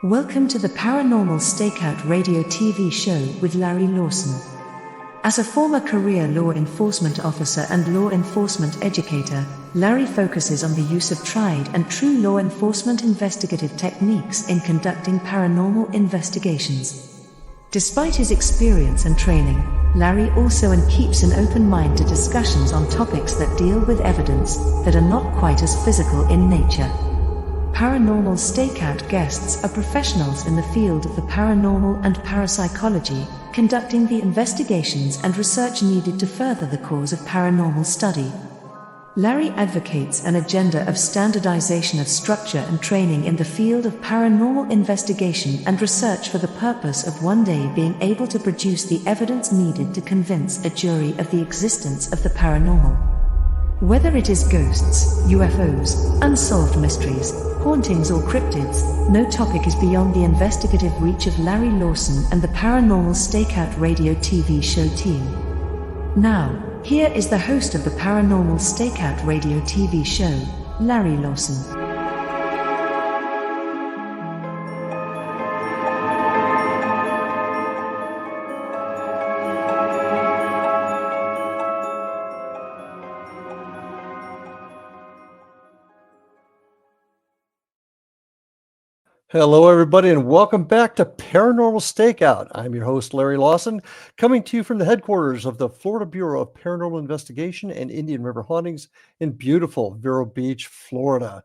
Welcome to the Paranormal Stakeout radio TV show with Larry Lawson. As a former career law enforcement officer and law enforcement educator, Larry focuses on the use of tried and true law enforcement investigative techniques in conducting paranormal investigations. Despite his experience and training, Larry also keeps an open mind to discussions on topics that deal with evidence that are not quite as physical in nature. Paranormal Stakeout guests are professionals in the field of the paranormal and parapsychology, conducting the investigations and research needed to further the cause of paranormal study. Larry advocates an agenda of standardization of structure and training in the field of paranormal investigation and research for the purpose of one day being able to produce the evidence needed to convince a jury of the existence of the paranormal. Whether it is ghosts, UFOs, unsolved mysteries, hauntings or cryptids, no topic is beyond the investigative reach of Larry Lawson and the Paranormal Stakeout radio TV show team. Now, here is the host of the Paranormal Stakeout radio TV show, Larry Lawson. Hello, everybody, and welcome back to Paranormal Stakeout. I'm your host, Larry Lawson, coming to you from the headquarters of the Florida Bureau of Paranormal Investigation and Indian River Hauntings in beautiful Vero Beach, Florida.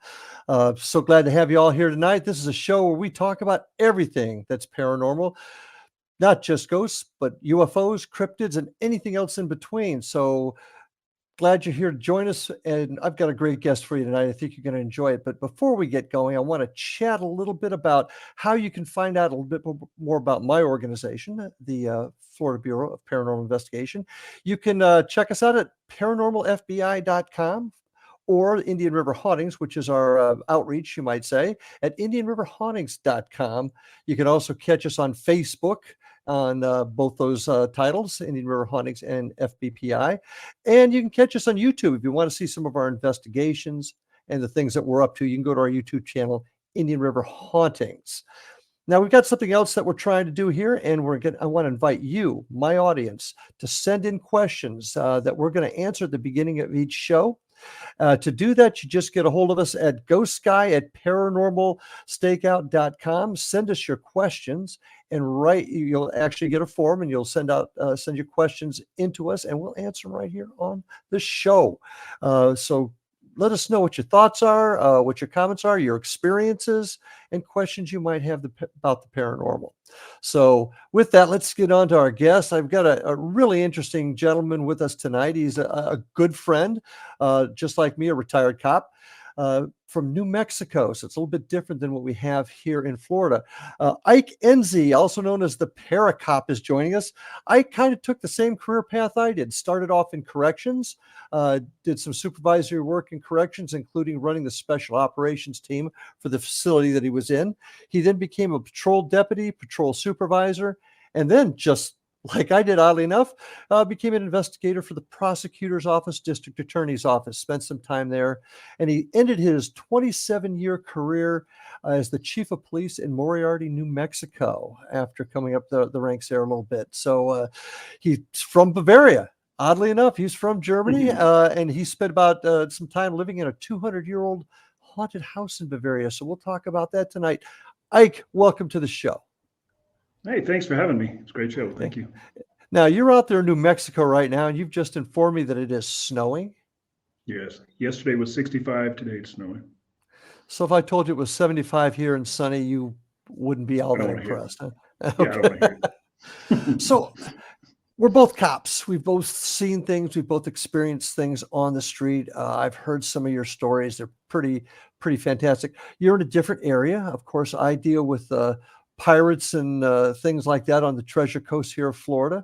So glad to have you all here tonight. This is a show where we talk about everything that's paranormal, not just ghosts, but UFOs, cryptids, and anything else in between. So glad you're here to join us, and I've got a great guest for you tonight. I think you're going to enjoy it. But before we get going, I want to chat a little bit about how you can find out a little bit more about my organization, the Florida Bureau of Paranormal Investigation. You can check us out at paranormalfbi.com or Indian River Hauntings, which is our outreach, you might say, at indianriverhauntings.com. You can also catch us on Facebook on both those titles, Indian River Hauntings and FBPI. And you can catch us on YouTube if you want to see some of our investigations and the things that we're up to. You can go to our YouTube channel, Indian River Hauntings. Now, we've got something else that we're trying to do here, and I want to invite you, my audience, to send in questions that we're going to answer at the beginning of each show. To do that, you just get a hold of us at ghostguy@paranormalstakeout.com. Send us your questions, and you'll actually get a form, and you'll send your questions into us, and we'll answer them right here on the show. So let us know what your thoughts are, what your comments are, your experiences, and questions you might have about the paranormal. So with that, let's get on to our guest. I've got a really interesting gentleman with us tonight. He's a good friend, just like me, a retired cop from New Mexico. So it's a little bit different than what we have here in Florida. Ike Ensey, also known as the Paracop, is joining us. Ike kind of took the same career path I did. Started off in corrections, did some supervisory work in corrections, including running the special operations team for the facility that he was in. He then became a patrol deputy, patrol supervisor, and then, just like I did, oddly enough, became an investigator for the prosecutor's office, district attorney's office, spent some time there, and he ended his 27-year career as the chief of police in Moriarty, New Mexico, after coming up the ranks there a little bit. So he's from Bavaria. Oddly enough, he's from Germany, and he spent about some time living in a 200-year-old haunted house in Bavaria. So we'll talk about that tonight. Ike, welcome to the show. Hey, thanks for having me. It's a great show. Thank you. Now, you're out there in New Mexico right now, and you've just informed me that it is snowing. Yes. Yesterday was 65. Today it's snowing. So if I told you it was 75 here and sunny, you wouldn't be all that impressed, huh? Okay. Yeah, I don't want to hear it. So we're both cops. We've both seen things. We've both experienced things on the street. I've heard some of your stories. They're pretty fantastic. You're in a different area. Of course, I deal with pirates and things like that on the Treasure Coast here of Florida.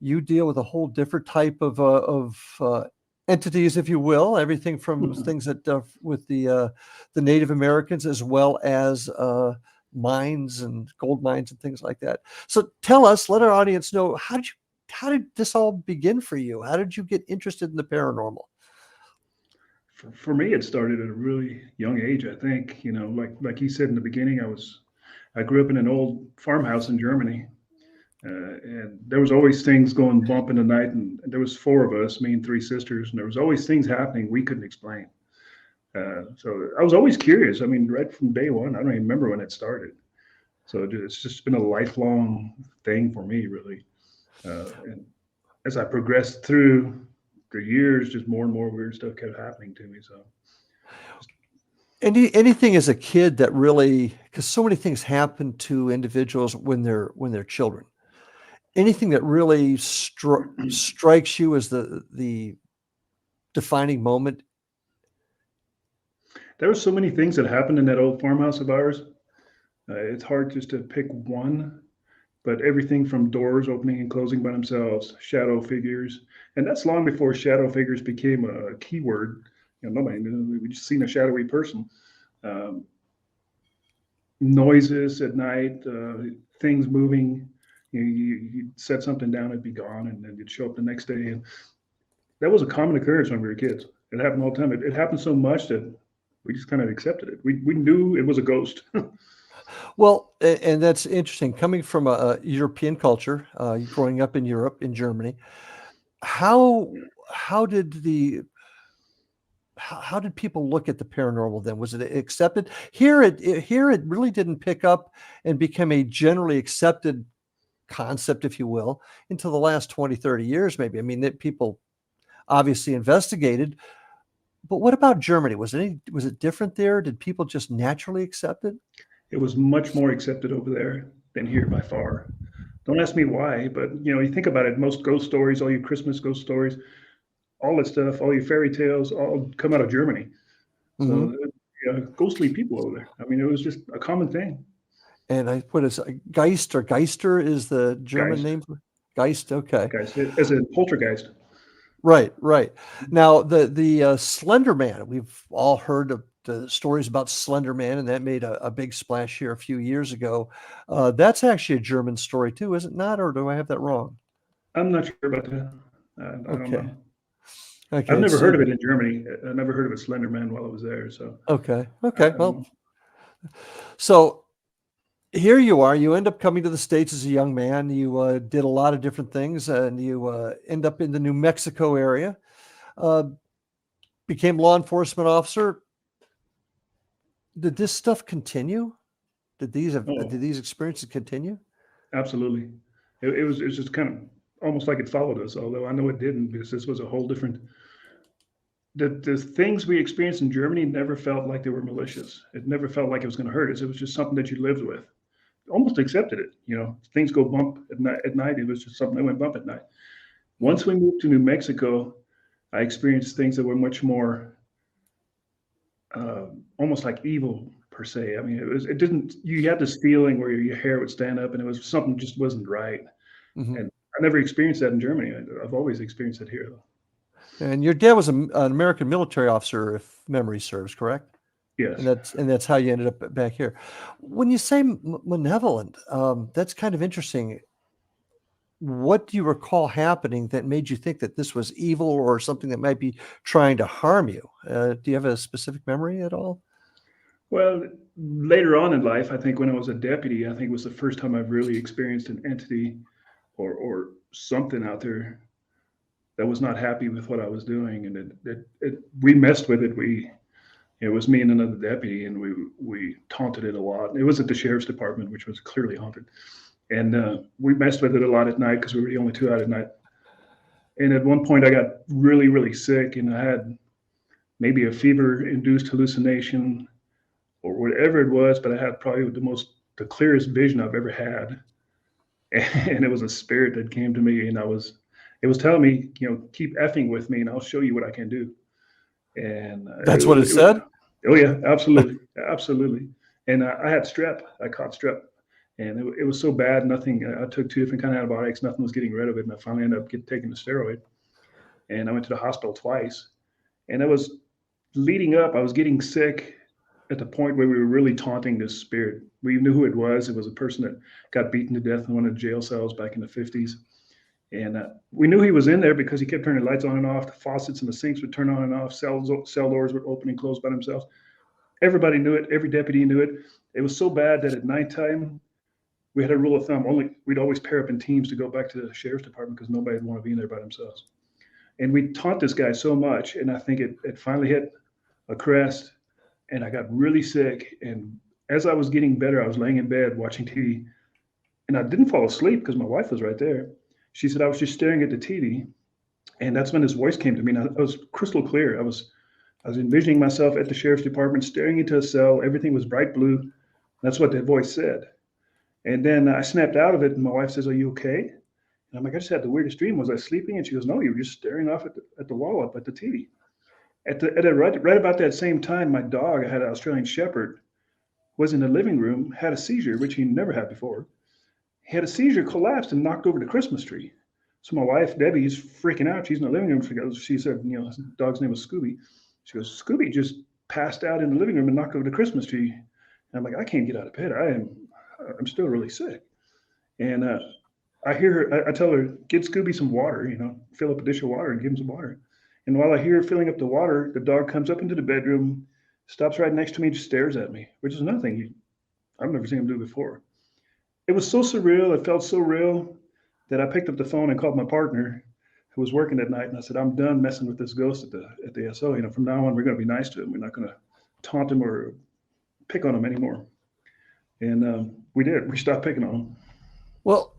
You deal with a whole different type of entities, if you will, everything from things that with the Native Americans, as well as mines and gold mines and things like that. So tell us, let our audience know, how did this all begin for you? How did you get interested in the paranormal? For me, it started at a really young age. I think, like you said in the beginning, I I grew up in an old farmhouse in Germany, and there was always things going bump in the night, and there was four of us, me and three sisters, and there was always things happening we couldn't explain. So I was always curious. I mean, right from day one, I don't even remember when it started. So it's just been a lifelong thing for me, really. And as I progressed through the years, just more and more weird stuff kept happening to me. So Anything as a kid that really, because so many things happen to individuals when they're children. Anything that really strikes you as the defining moment? there were so many things that happened in that old farmhouse of ours. It's hard just to pick one, but everything from doors opening and closing by themselves, shadow figures, and that's long before shadow figures became a keyword. Nobody knew. We just seen a shadowy person. Um, Noises at night, things moving. You set something down, it'd be gone, and then you'd show up the next day. And that was a common occurrence when we were kids. It happened all the time. It happened so much that we just kind of accepted it. We knew it was a ghost. Well, and that's interesting. Coming from a European culture, growing up in Europe, in Germany, how did how did people look at the paranormal then? Was it accepted? Here it really didn't pick up and become a generally accepted concept, if you will, until the last 20, 30 years, maybe. I mean, that people obviously investigated. But what about Germany? Was it different there? Did people just naturally accept it? It was much more accepted over there than here by far. Don't ask me why, but you think about it. Most ghost stories, all your Christmas ghost stories, all that stuff, all your feiry tales, all come out of Germany. Mhm. So ghostly people over there. I mean, it was just a common thing. And what is Geist or Geister is the German Geist, name for Geist? Okay. Geist, as a poltergeist. Right, right. Now the Slender Man, we've all heard of the stories about Slender Man, and that made a big splash here a few years ago. That's actually a German story too, is it not? Or do I have that wrong? I'm not sure about that. I don't Okay. know. I've Okay. never heard of it in Germany. I never heard of a Slender Man while I was there. So Okay. I Okay. don't Well, know. so here you are. You end up coming to the States as a young man. You did a lot of different things, and you end up in the New Mexico area. Uh, became law enforcement officer. Did this stuff continue? Did Oh, these experiences continue? absolutely. It was just kind of almost like it followed us, although I know it didn't because this was a whole different. The things we experienced in Germany never felt like they were malicious. It never felt like it was going to hurt us. It was just something that you lived with. Almost accepted it. Things go bump at night. It was just something that went bump at night. Once we moved to New Mexico, I experienced things that were much more almost like evil per se. I mean, it didn't. You had this feeling where your hair would stand up, and it was something just wasn't right. Mhm. And I never experienced that in Germany. I've always experienced it here, though. And your dad was an American military officer, if memory serves, correct? Yes. And that's how you ended up back here. When you say malevolent, that's kind of interesting. What do you recall happening that made you think that this was evil or something that might be trying to harm you? Do you have a specific memory at all? Well, later on in life, I think when I was a deputy, I think it was the first time I've really experienced an entity or something out there that was not happy with what I was doing, and we messed with it. It was me and another deputy, and we taunted it a lot. It was at the sheriff's department, which was clearly haunted, and we messed with it a lot at night because we were the only two out at night. And at one point, I got really, really sick, and I had maybe a fever-induced hallucination or whatever it was, but I had probably the clearest vision I've ever had, and it was a spirit that came to me, and it was telling me, keep effing with me, and I'll show you what I can do. And That's what it said? oh yeah, absolutely, absolutely. And I had strep. I caught strep, and it was so bad. Nothing. I took two different kind of antibiotics. Nothing was getting rid of it, and I finally ended up taking the steroid. And I went to the hospital twice. And it was leading up. I was getting sick at the point where we were really taunting this spirit. We knew who it was. It was a person that got beaten to death in one of the jail cells back in the 50s. And we knew he was in there because he kept turning the lights on and off. The faucets and the sinks would turn on and off. Cell doors would open and close by themselves. Everybody knew it. Every deputy knew it. It was so bad that at nighttime, we had a rule of thumb, we'd always pair up in teams to go back to the sheriff's department because nobody would want to be in there by themselves. And we taunt this guy so much, and I think it finally hit a crest, and I got really sick. And as I was getting better, I was laying in bed watching TV, and I didn't fall asleep because my wife was right there. She said I was just staring at the TV, and that's when this voice came to me. And I was crystal clear. I was envisioning myself at the sheriff's department, staring into a cell. Everything was bright blue. That's what that voice said. And then I snapped out of it, and my wife says, "Are you okay?" And I'm like, "I just had the weirdest dream. Was I sleeping?" And she goes, "No, you were just staring off at the wall up at the TV." Right about that same time, my dog, I had an Australian Shepherd, was in the living room, had a seizure, which he never had before. He had a seizure, collapsed, and knocked over the Christmas tree. So my wife, Debbie, is freaking out. She's in the living room. She said, his dog's name was Scooby. She goes, "Scooby just passed out in the living room and knocked over the Christmas tree." And I'm like, "I can't get out of bed. I'm still really sick." And I hear her, I tell her, "Get Scooby some water, fill up a dish of water and give him some water." And while I hear her filling up the water, the dog comes up into the bedroom, stops right next to me, and just stares at me, which is nothing I've never seen him do before. It was so surreal. It felt so real that I picked up the phone and called my partner who was working that night. And I said, "I'm done messing with this ghost at the SO. From now on, we're going to be nice to him. We're not going to taunt him or pick on him anymore." And we did. We stopped picking on him. Well,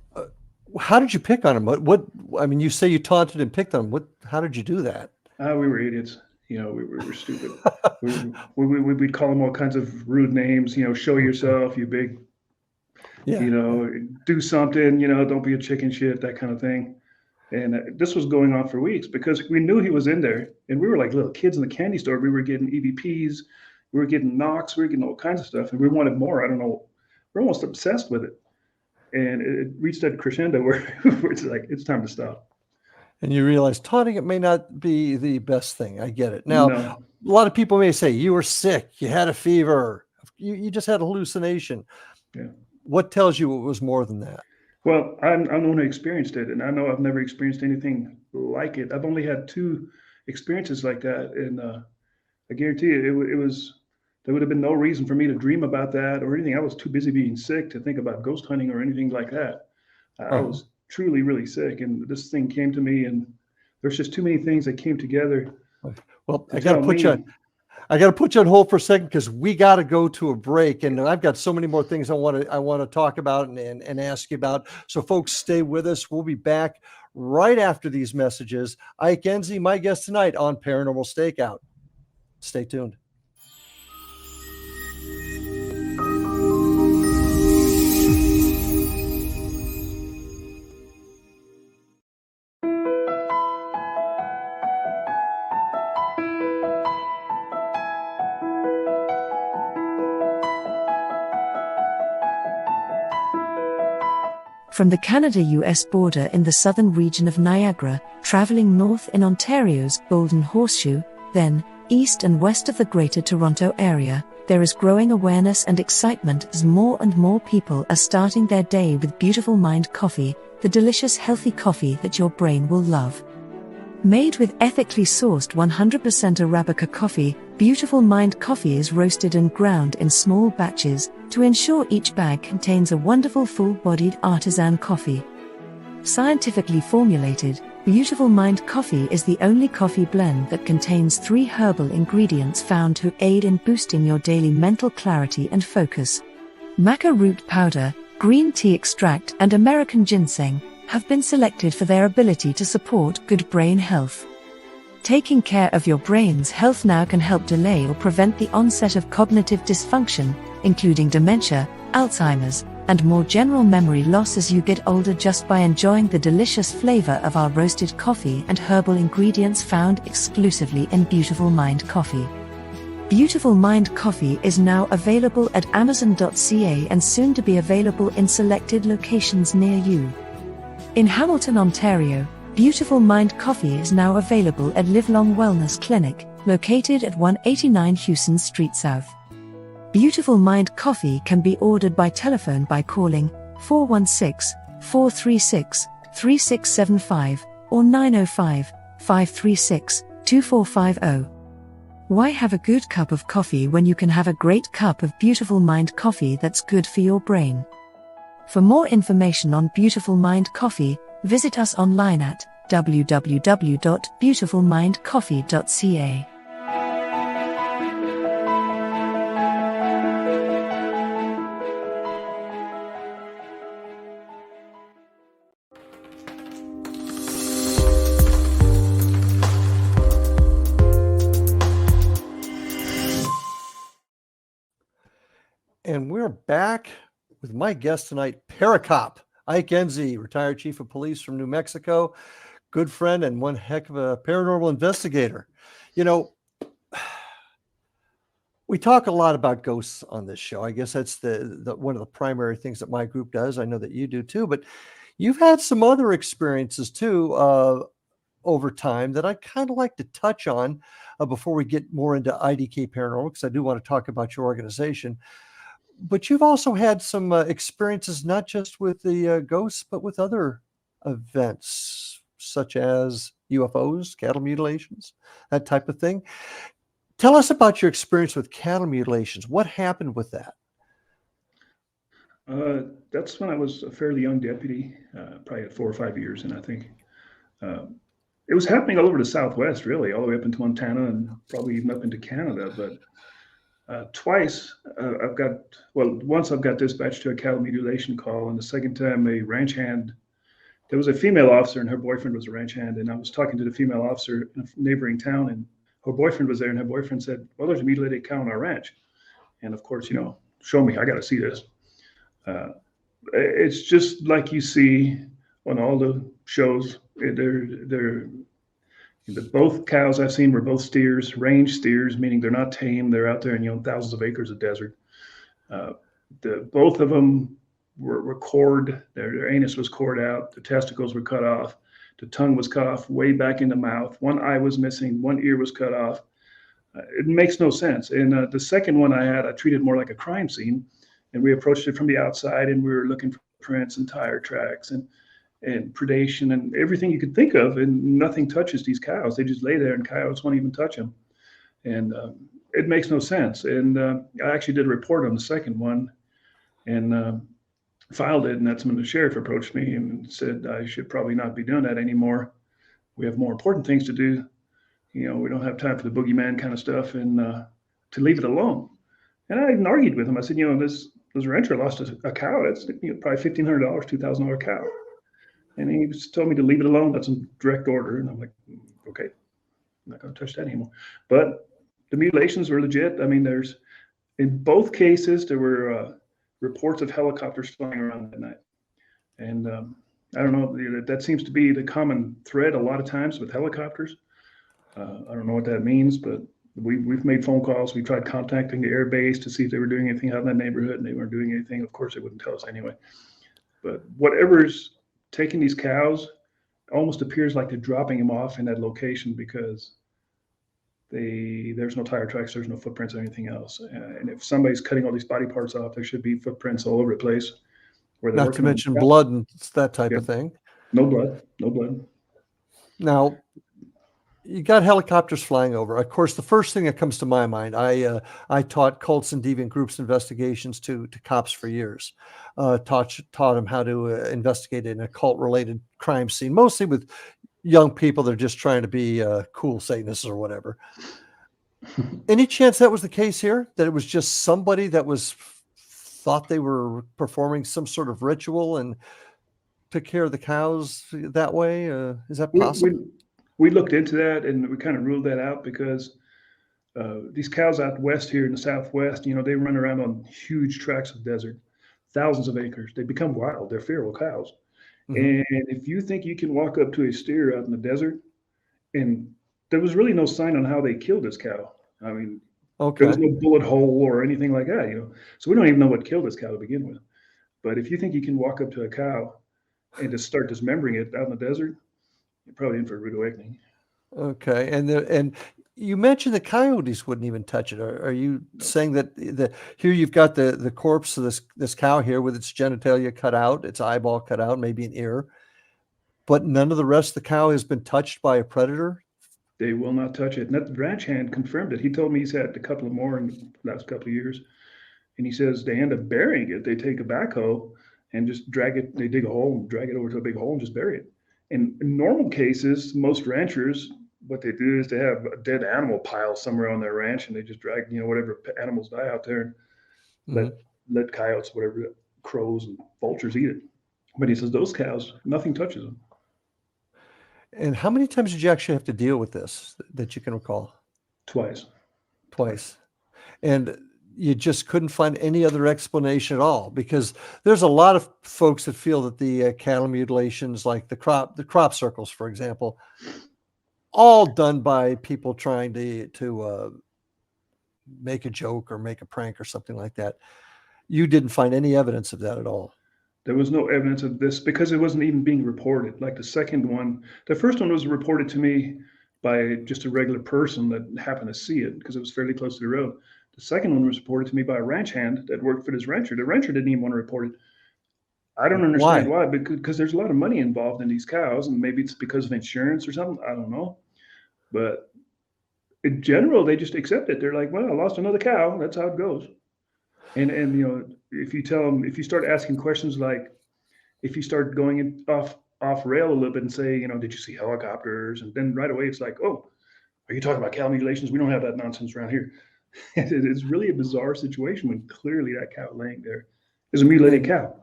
how did you pick on him? What? I mean, you say you taunted and picked on him. How did you do that? We were idiots. We were stupid. We'd call him all kinds of rude names. "Show yourself, you big." Yeah. "Do something. Don't be a chicken shit," that kind of thing. And this was going on for weeks because we knew he was in there, and we were like little kids in the candy store. We were getting EVPs, we were getting knocks, we were getting all kinds of stuff, and we wanted more. I don't know. We're almost obsessed with it. And it reached that crescendo where it's like, it's time to stop. And you realize taunting it may not be the best thing. I get it. Now, a lot of people may say you were sick, you had a fever, you just had a hallucination. Yeah. What tells you it was more than that? Well, I'm the one who experienced it, and I know I've never experienced anything like it. I've only had 2 experiences like that, and I guarantee you, there would have been no reason for me to dream about that or anything. I was too busy being sick to think about ghost hunting or anything like that. I was truly, really sick, and this thing came to me, and there's just too many things that came together. Well, I got to put you on hold for a second because we got to go to a break, and I've got so many more things I want to talk about and ask you about. So, folks, stay with us. We'll be back right after these messages. Ike Ensey, my guest tonight on Paranormal Stakeout. Stay tuned. From the Canada-US border in the southern region of Niagara, traveling north in Ontario's Golden Horseshoe, then east and west of the Greater Toronto Area, there is growing awareness and excitement as more and more people are starting their day with Beautiful Mind coffee, the delicious healthy coffee that your brain will love. Made with ethically sourced 100% Arabica coffee, Beautiful Mind coffee is roasted and ground in small batches to ensure each bag contains a wonderful full-bodied artisan coffee. Scientifically formulated, Beautiful Mind coffee is the only coffee blend that contains 3 herbal ingredients found to aid in boosting your daily mental clarity and focus. Maca root powder, green tea extract, and American ginseng have been selected for their ability to support good brain health. Taking care of your brain's health now can help delay or prevent the onset of cognitive dysfunction, including dementia, Alzheimer's, and more general memory loss as you get older just by enjoying the delicious flavor of our roasted coffee and herbal ingredients found exclusively in Beautiful Mind coffee. Beautiful Mind coffee is now available at Amazon.ca and soon to be available in selected locations near you. In Hamilton, Ontario, Beautiful Mind coffee is now available at Livelong Wellness Clinic, located at 189 Hewson Street South. Beautiful Mind coffee can be ordered by telephone by calling 416-436-3675 or 905-536-2450. Why have a good cup of coffee when you can have a great cup of Beautiful Mind coffee that's good for your brain? For more information on Beautiful Mind coffee, visit us online at www.beautifulmindcoffee.ca. And we're back with my guest tonight, Paracop, Ike Ensey, retired chief of police from New Mexico, good friend and one heck of a paranormal investigator. You know, we talk a lot about ghosts on this show. I guess that's the one of the primary things that my group does. I know that you do too, but you've had some other experiences too over time that I kind of like to touch on before we get more into IDK Paranormal, because I do want to talk about your organization. But you've also had some experiences, not just with the ghosts, but with other events, such as UFOs, cattle mutilations, that type of thing. Tell us about your experience with cattle mutilations. What happened with that? That's when I was a fairly young deputy, probably had 4 or 5 years, and I think it was happening all over the Southwest, really, all the way up into Montana and probably even up into Canada. But twice once I've got dispatched to a cattle mutilation call, and the second time a ranch hand, there was a female officer and her boyfriend was a ranch hand, and I was talking to the female officer in a neighboring town, and her boyfriend was there, and her boyfriend said, well, there's a mutilated cow on our ranch. And of course, show me, I got to see this. It's just like you see on all the shows. Both cows I've seen were both steers, range steers, meaning they're not tame. They're out there in thousands of acres of desert. Both of them were cored. Their anus was cored out. The testicles were cut off. The tongue was cut off way back in the mouth. One eye was missing. One ear was cut off. It makes no sense. And the second one I treated more like a crime scene, and we approached it from the outside, and we were looking for prints and tire tracks and predation and everything you could think of, and nothing touches these cows. They just lay there, and coyotes won't even touch them. And it makes no sense. And I actually did a report on the second one and filed it, and that's when the sheriff approached me and said I should probably not be doing that anymore. We have more important things to do. We don't have time for the boogeyman kind of stuff, and to leave it alone. And I even argued with him. I said, this rancher lost a cow. That's probably $1,500, $2,000 cow. And he just told me to leave it alone. That's a direct order. And I'm like, okay, I'm not going to touch that anymore. But the mutilations were legit. I mean, in both cases, there were reports of helicopters flying around that night. And I don't know, that seems to be the common thread a lot of times with helicopters. I don't know what that means, but we've made phone calls. We tried contacting the air base to see if they were doing anything out in that neighborhood, and they weren't doing anything. Of course, they wouldn't tell us anyway. But whatever's taking these cows, almost appears like they're dropping them off in that location because there's no tire tracks, there's no footprints or anything else. And if somebody's cutting all these body parts off, there should be footprints all over the place. Not to mention blood and that type of thing. No blood. Now, you got helicopters flying over. Of course, the first thing that comes to my mind, I taught cults and deviant groups investigations to cops for years. Taught them how to investigate an occult-related crime scene, mostly with young people that are just trying to be cool Satanists or whatever. Any chance that was the case here? That it was just somebody that thought they were performing some sort of ritual and took care of the cows that way? Is that possible? We looked into that, and we kind of ruled that out because these cows out west here in the Southwest, they run around on huge tracts of desert, thousands of acres. They become wild. They're feral cows. Mm-hmm. And if you think you can walk up to a steer out in the desert, and there was really no sign on how they killed this cow. I mean, there was no bullet hole or anything like that, So we don't even know what killed this cow to begin with. But if you think you can walk up to a cow and just start dismembering it out in the desert, you're probably in for a rude awakening. Okay, and you mentioned the coyotes wouldn't even touch it. Are you saying that here you've got the corpse of this cow here with its genitalia cut out, its eyeball cut out, maybe an ear, but none of the rest of the cow has been touched by a predator? They will not touch it. And that ranch hand confirmed it. He told me he's had a couple of more in the last couple of years. And he says they end up burying it. They take a backhoe and just drag it. They dig a hole and drag it over to a big hole and just bury it. In normal cases, most ranchers, what they do is they have a dead animal pile somewhere on their ranch, and they just drag, whatever animals die out there, and let coyotes, whatever, crows and vultures eat it. But he says those cows, nothing touches them. And how many times did you actually have to deal with this that you can recall? Twice. And you just couldn't find any other explanation at all, because there's a lot of folks that feel that the cattle mutilations, like the crop circles, for example, all done by people trying to make a joke or make a prank or something like that. You didn't find any evidence of that at all. There was no evidence of this because it wasn't even being reported. Like the first one was reported to me by just a regular person that happened to see it because it was fairly close to the road. The second one was reported to me by a ranch hand that worked for this rancher. The rancher didn't even want to report it. I don't understand why, because there's a lot of money involved in these cows, and maybe it's because of insurance or something. I don't know. But in general, they just accept it. They're like, well, I lost another cow. That's how it goes. And if you start asking questions like, if you start going off rail a little bit and say, did you see helicopters? And then right away it's like, oh, are you talking about cow mutilations? We don't have that nonsense around here. It's really a bizarre situation when clearly that cow laying there is a mutilated cow.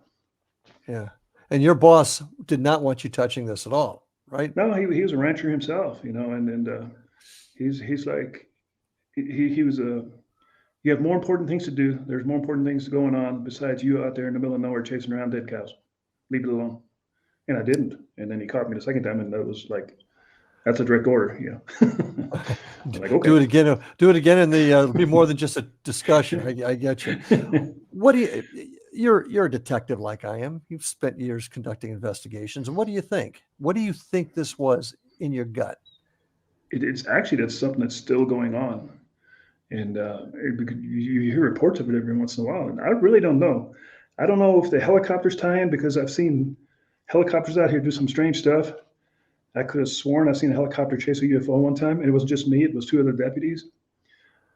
Yeah. And your boss did not want you touching this at all, right? No, he was a rancher himself, and he's like, he was you have more important things to do. There's more important things going on besides you out there in the middle of nowhere chasing around dead cows. Leave it alone. And I didn't. And then he caught me the second time, and that was like, that's a direct order. Yeah. I'm like, okay. Do it again. And it'll be more than just a discussion. I get you. You're a detective like I am. You've spent years conducting investigations. And what do you think? What do you think this was in your gut? It's actually, that's something that's still going on. And you hear reports of it every once in a while. And I really don't know. I don't know if the helicopters tie in, because I've seen helicopters out here do some strange stuff. I could have sworn I've seen a helicopter chase a UFO one time, and it wasn't just me, it was two other deputies.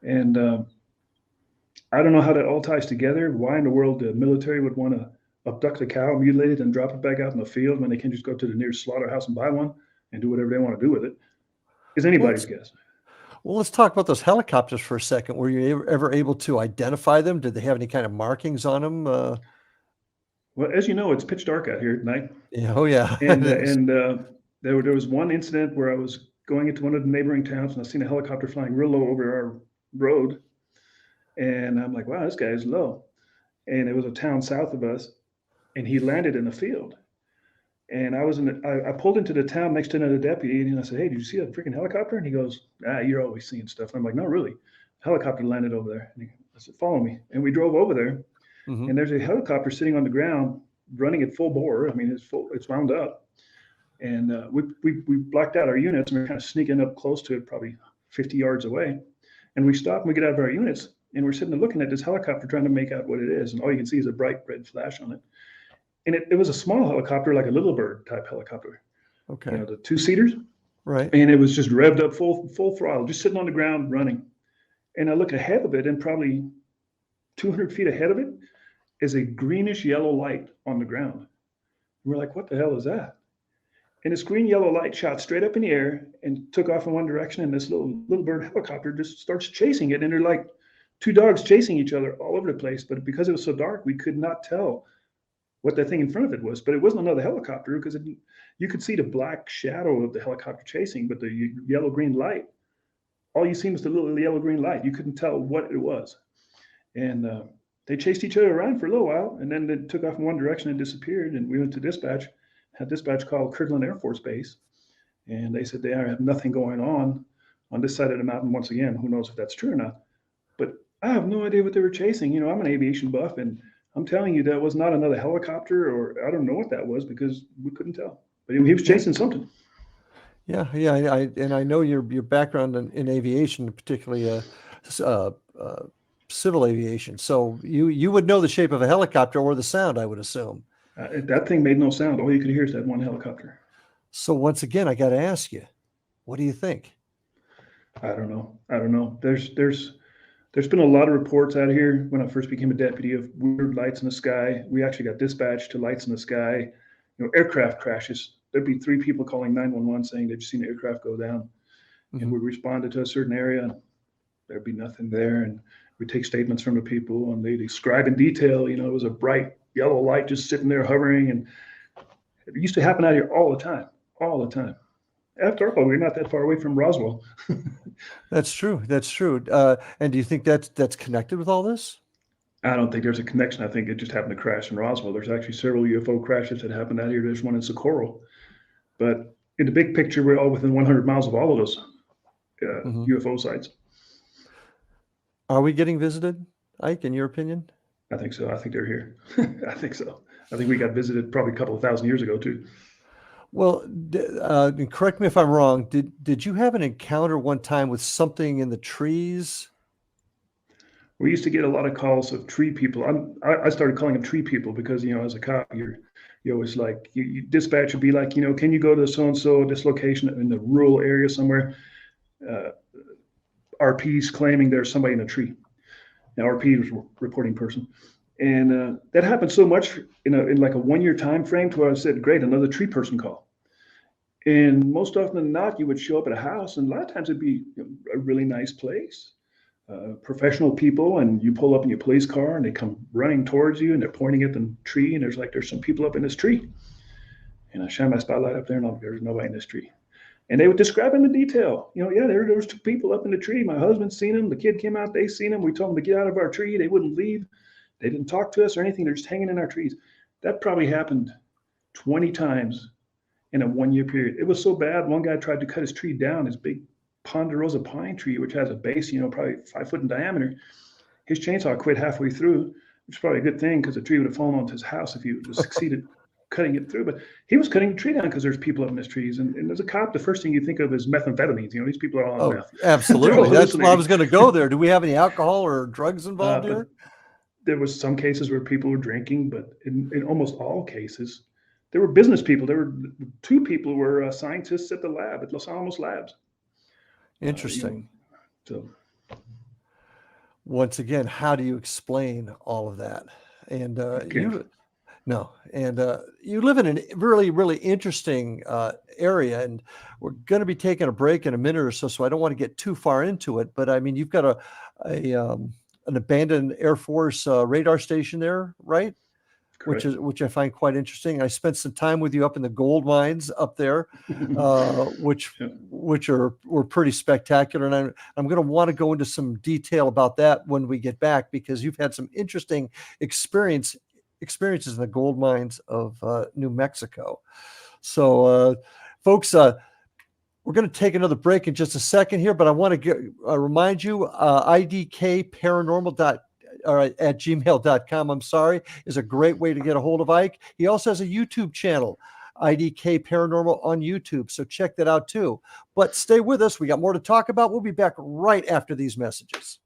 And I don't know how that all ties together. Why in the world the military would want to abduct a cow, mutilate it, and drop it back out in the field when they can just go to the nearest slaughterhouse and buy one and do whatever they want to do with it, is anybody's guess. Well, let's talk about those helicopters for a second. Were you ever able to identify them? Did they have any kind of markings on them? Well, as you know, it's pitch dark out here at night. Yeah. Oh, yeah. And there was one incident where I was going into one of the neighboring towns, and I seen a helicopter flying real low over our road. And I'm like, wow, this guy is low. And it was a town south of us, and he landed in a field. And I pulled into the town next to another deputy, and I said, hey, did you see that freaking helicopter? And he goes, you're always seeing stuff. And I'm like, no, really. Helicopter landed over there. And I said, follow me. And we drove over there, and there's a helicopter sitting on the ground, running at full bore. I mean, it's wound up. And we blocked out our units, and we're kind of sneaking up close to it, probably 50 yards away. And we stop and we get out of our units, and we're sitting there looking at this helicopter trying to make out what it is. And all you can see is a bright red flash on it. And it was a small helicopter, like a Little Bird type helicopter. Okay. The two-seaters. Right. And it was just revved up full throttle, just sitting on the ground running. And I look ahead of it, and probably 200 feet ahead of it is a greenish yellow light on the ground. And we're like, what the hell is that? And this green yellow light shot straight up in the air and took off in one direction. And this little bird helicopter just starts chasing it. And they're like two dogs chasing each other all over the place. But because it was so dark, we could not tell what that thing in front of it was. But it wasn't another helicopter, because you could see the black shadow of the helicopter chasing, but the yellow-green light, all you seen was the little yellow-green light. You couldn't tell what it was. And they chased each other around for a little while, and then they took off in one direction and disappeared. And we went to dispatch, had dispatch call Kirtland Air Force Base. And they said they have nothing going on this side of the mountain once again. Who knows if that's true or not. But I have no idea what they were chasing. I'm an aviation buff, and I'm telling you, that was not another helicopter, or I don't know what that was, because we couldn't tell. But he was chasing something. Yeah. I know your background in aviation, particularly civil aviation. So you would know the shape of a helicopter or the sound, I would assume. That thing made no sound. All you could hear is that one helicopter. So once again, I got to ask you, what do you think? I don't know. I don't know. There's been a lot of reports out here when I first became a deputy of weird lights in the sky. We actually got dispatched to lights in the sky. Aircraft crashes. There'd be 3 people calling 911 saying they've seen an aircraft go down. And we responded to a certain area, and there'd be nothing there. And we take statements from the people, and they describe in detail, it was a bright yellow light just sitting there hovering. And it used to happen out here all the time. After all, we're not that far away from Roswell. That's true. And do you think that's connected with all this? I don't think there's a connection. I think it just happened to crash in Roswell. There's actually several UFO crashes that happened out here. There's one in Socorro. But in the big picture, we're all within 100 miles of all of those UFO sites. Are we getting visited, Ike, in your opinion? I think so. I think they're here. I think so. I think we got visited probably a couple of thousand years ago, too. Well, correct me if I'm wrong. Did you have an encounter one time with something in the trees? We used to get a lot of calls of tree people. I started calling them tree people because, as a cop, you always like, you dispatch would be like, can you go to so-and-so, this location in the rural area somewhere? RP's claiming there's somebody in a tree. Now, RP was a reporting person. And that happened so much in like a 1-year time frame to where I said, great, another tree person call. And most often than not, you would show up at a house, and a lot of times it'd be a really nice place, professional people, and you pull up in your police car, and they come running towards you, and they're pointing at the tree, and there's some people up in this tree. And I shine my spotlight up there, and there's nobody in this tree. And they would describe in the detail, there was 2 people up in the tree. My husband seen them. The kid came out, they seen them. We told them to get out of our tree. They wouldn't leave. They didn't talk to us or anything. They're just hanging in our trees. That probably happened 20 times in a 1-year period. It was so bad. One guy tried to cut his tree down, his big ponderosa pine tree, which has a base, probably 5 foot in diameter. His chainsaw quit halfway through, which is probably a good thing because the tree would have fallen onto his house if he would have succeeded cutting it through. But he was cutting the tree down because there's people up in his trees. And as a cop, the first thing you think of is methamphetamines. These people are all on meth. Absolutely. That's why I was going to go there. Do we have any alcohol or drugs involved here? There was some cases where people were drinking, but in almost all cases, there were business people. There were 2 people who were scientists at the lab, at Los Alamos Labs. Interesting. So, once again, how do you explain all of that? And you live in a really, really interesting area, and we're going to be taking a break in a minute or so I don't want to get too far into it. But I mean, you've got an abandoned Air Force radar station there, right? Correct. Which I find quite interesting. I spent some time with you up in the gold mines up there, which were pretty spectacular. And I'm going to want to go into some detail about that when we get back, because you've had some interesting experiences in the gold mines of New Mexico. So, folks, we're going to take another break in just a second here, but I want to remind you, IDKPARANORMAL at gmail.com, is a great way to get a hold of Ike. He also has a YouTube channel, IDK Paranormal on YouTube. So check that out too. But stay with us. We got more to talk about. We'll be back right after these messages.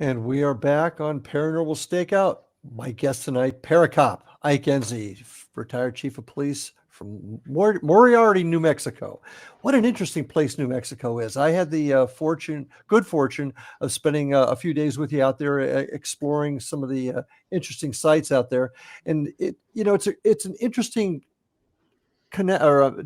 And we are back on Paranormal Stakeout. My guest tonight, Paracop Ike Ensey, retired chief of police from Moriarty, New Mexico. What an interesting place New Mexico is. I had the good fortune of spending a few days with you out there, exploring some of the interesting sites out there. And it's an interesting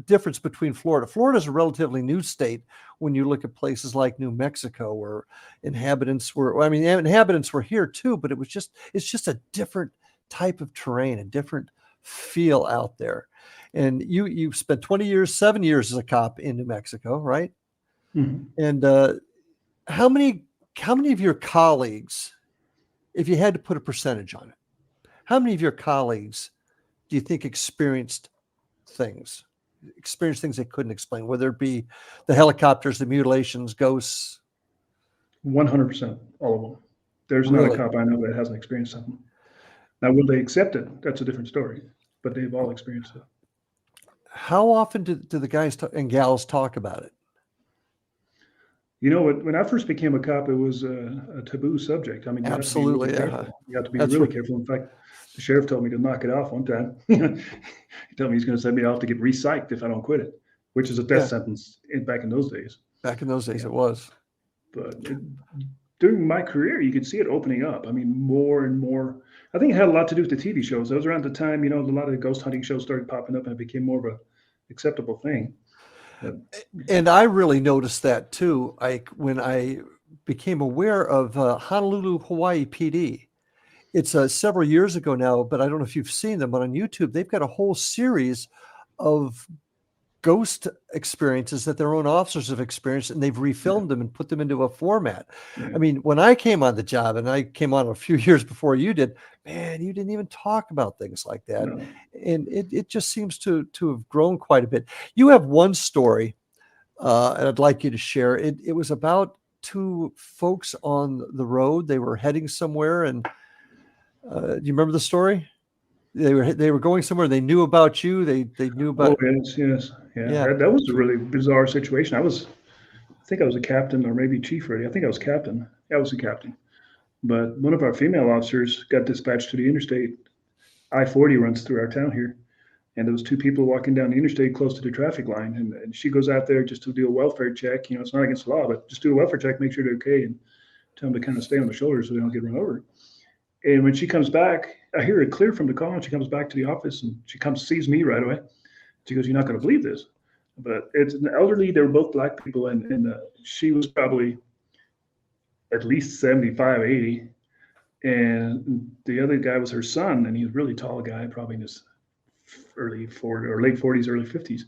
difference between Florida. Florida is a relatively new state when you look at places like New Mexico, where inhabitants were here too, but it's just a different type of terrain, a different feel out there. And you spent 7 years as a cop in New Mexico, right? Mhm. And how many of your colleagues, if you had to put a percentage on it, how many of your colleagues do you think experienced things they couldn't explain, whether it be the helicopters, the mutilations, ghosts? 100%, all of them. There's not a Really? cop I know that hasn't experienced something. Now, will they accept it? That's a different story, but they've all experienced it. How often do the guys and gals talk about it? You know, when I first became a cop, it was a taboo subject. I mean, you Absolutely, have to be yeah. really careful. You have to be That's really right. careful. In fact, the sheriff told me to knock it off one time. He told me he's going to send me off to get re-psyched if I don't quit it, which is a death Yeah. sentence back in those days. Back in those days, Yeah. it was. But during my career, you could see it opening up. I mean, more and more. I think it had a lot to do with the TV shows. That was around the time, a lot of the ghost hunting shows started popping up, and it became more of a acceptable thing. But, And I really noticed that too, when I became aware of Honolulu, Hawaii PD. It's several years ago now, but I don't know if you've seen them, but on YouTube, they've got a whole series of ghost experiences that their own officers have experienced, and they've refilmed them and put them into a format. yeah. I mean, when I came on the job, and I came on a few years before you did, man, you didn't even talk about things like that. No. And it just seems to have grown quite a bit. You have one story, and I'd like you to share. It was about two folks on the road. They were heading somewhere, and do you remember the story? They were going somewhere. They knew about you. They knew about. Oh, yes. Yeah. Yeah. That was a really bizarre situation. I think I was a captain or maybe chief already. I think I was captain. I was a captain. But one of our female officers got dispatched to the interstate. I-40 runs through our town here. And there was two people walking down the interstate close to the traffic line. And she goes out there just to do a welfare check. It's not against the law, but just do a welfare check, make sure they're okay, and tell them to kind of stay on the shoulder so they don't get run over. And when she comes back, I hear it clear from the call, and she comes back to the office, and she sees me right away. She goes, "You're not going to believe this." But it's an elderly, they were both black people, and she was probably at least 75, 80. And the other guy was her son, and he was a really tall guy, probably in his early 40s or late 40s, early 50s.